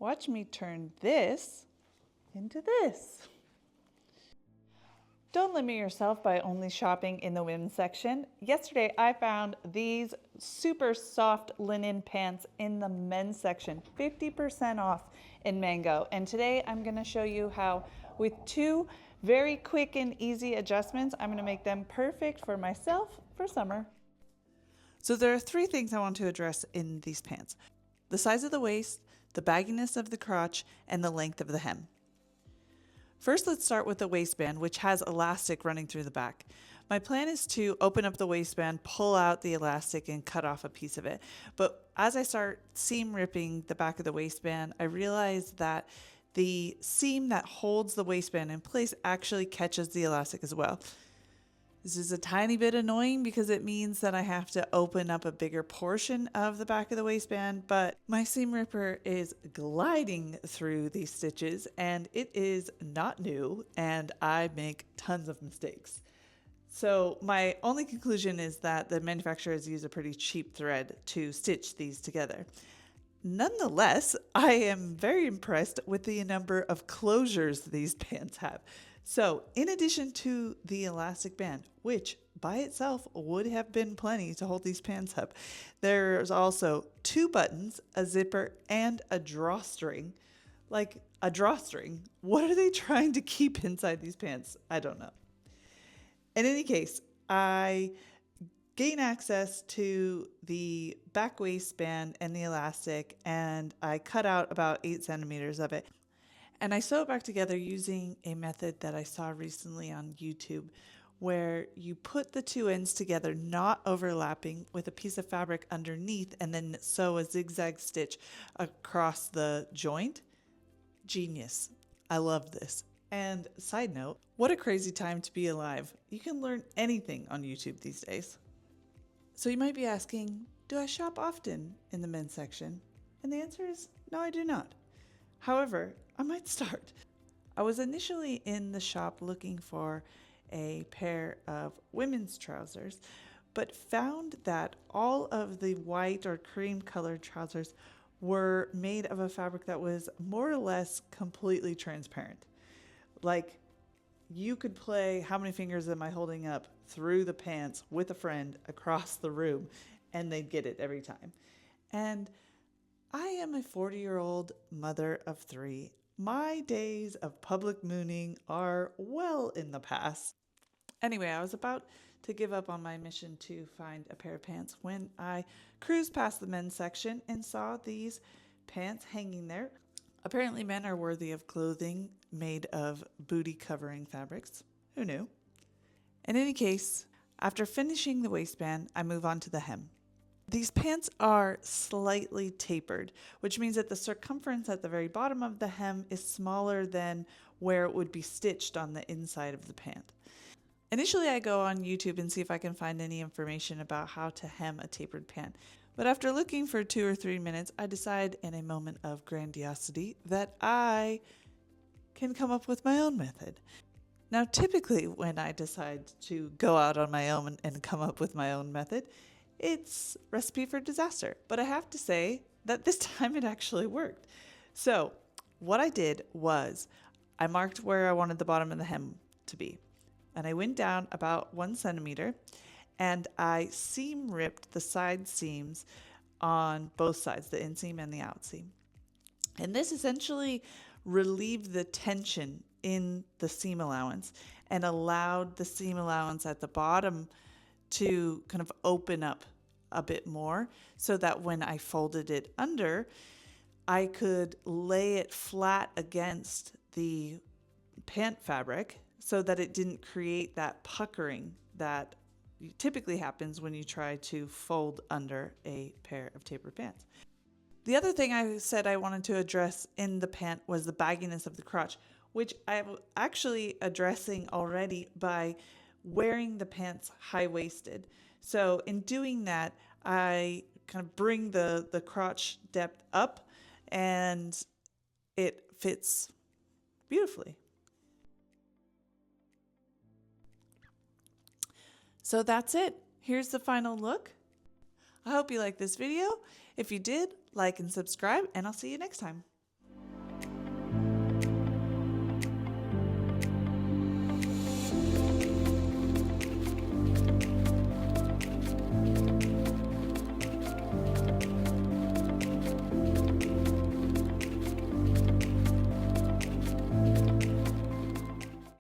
Watch me turn this into this. Don't limit yourself by only shopping in the women's section. Yesterday, I found these super soft linen pants in the men's section, 50% off in Mango. And today I'm gonna show you how, with two very quick and easy adjustments, I'm gonna make them perfect for myself for summer. So there are three things I want to address in these pants: the size of the waist, the bagginess of the crotch, and the length of the hem. First, let's start with the waistband, which has elastic running through the back. My plan is to open up the waistband, pull out the elastic, and cut off a piece of it. But as I start seam ripping the back of the waistband, I realize that the seam that holds the waistband in place actually catches the elastic as well. This is a tiny bit annoying because it means that I have to open up a bigger portion of the back of the waistband, but my seam ripper is gliding through these stitches and it is not new and I make tons of mistakes. So my only conclusion is that the manufacturers use a pretty cheap thread to stitch these together. Nonetheless, I am very impressed with the number of closures these pants have. So in addition to the elastic band, which by itself would have been plenty to hold these pants up, there's also two buttons, a zipper, and a drawstring. Like a drawstring. What are they trying to keep inside these pants? I don't know. In any case, I gain access to the back waistband and the elastic, and I cut out about 8 centimeters of it. And I sew it back together using a method that I saw recently on YouTube, where you put the two ends together, not overlapping, with a piece of fabric underneath, and then sew a zigzag stitch across the joint. Genius. I love this. And side note, what a crazy time to be alive. You can learn anything on YouTube these days. So you might be asking, do I shop often in the men's section? And the answer is no, I do not. However, I might start. I was initially in the shop looking for a pair of women's trousers, but found that all of the white or cream colored trousers were made of a fabric that was more or less completely transparent. Like, you could play how many fingers am I holding up through the pants with a friend across the room, and they'd get it every time. And I am a 40-year-old mother of 3. My days of public mooning are well in the past. Anyway, I was about to give up on my mission to find a pair of pants when I cruised past the men's section and saw these pants hanging there. Apparently, men are worthy of clothing made of booty-covering fabrics. Who knew? In any case, after finishing the waistband, I move on to the hem. These pants are slightly tapered, which means that the circumference at the very bottom of the hem is smaller than where it would be stitched on the inside of the pant. Initially, I go on YouTube and see if I can find any information about how to hem a tapered pant. But after looking for 2 or 3 minutes, I decide in a moment of grandiosity that I can come up with my own method. Now, typically when I decide to go out on my own and come up with my own method, it's recipe for disaster. But I have to say that this time it actually worked. So what I did was I marked where I wanted the bottom of the hem to be. And I went down about 1 centimeter and I seam ripped the side seams on both sides, the inseam and the outseam. And this essentially relieved the tension in the seam allowance and allowed the seam allowance at the bottom to kind of open up a bit more so that when I folded it under, I could lay it flat against the pant fabric so that it didn't create that puckering that typically happens when you try to fold under a pair of tapered pants. The other thing I said I wanted to address in the pant was the bagginess of the crotch, which I'm actually addressing already by wearing the pants high-waisted. So in doing that, I kind of bring the crotch depth up and it fits beautifully. So that's it. Here's the final look. I hope you liked this video. If you did, like and subscribe, and I'll see you next time.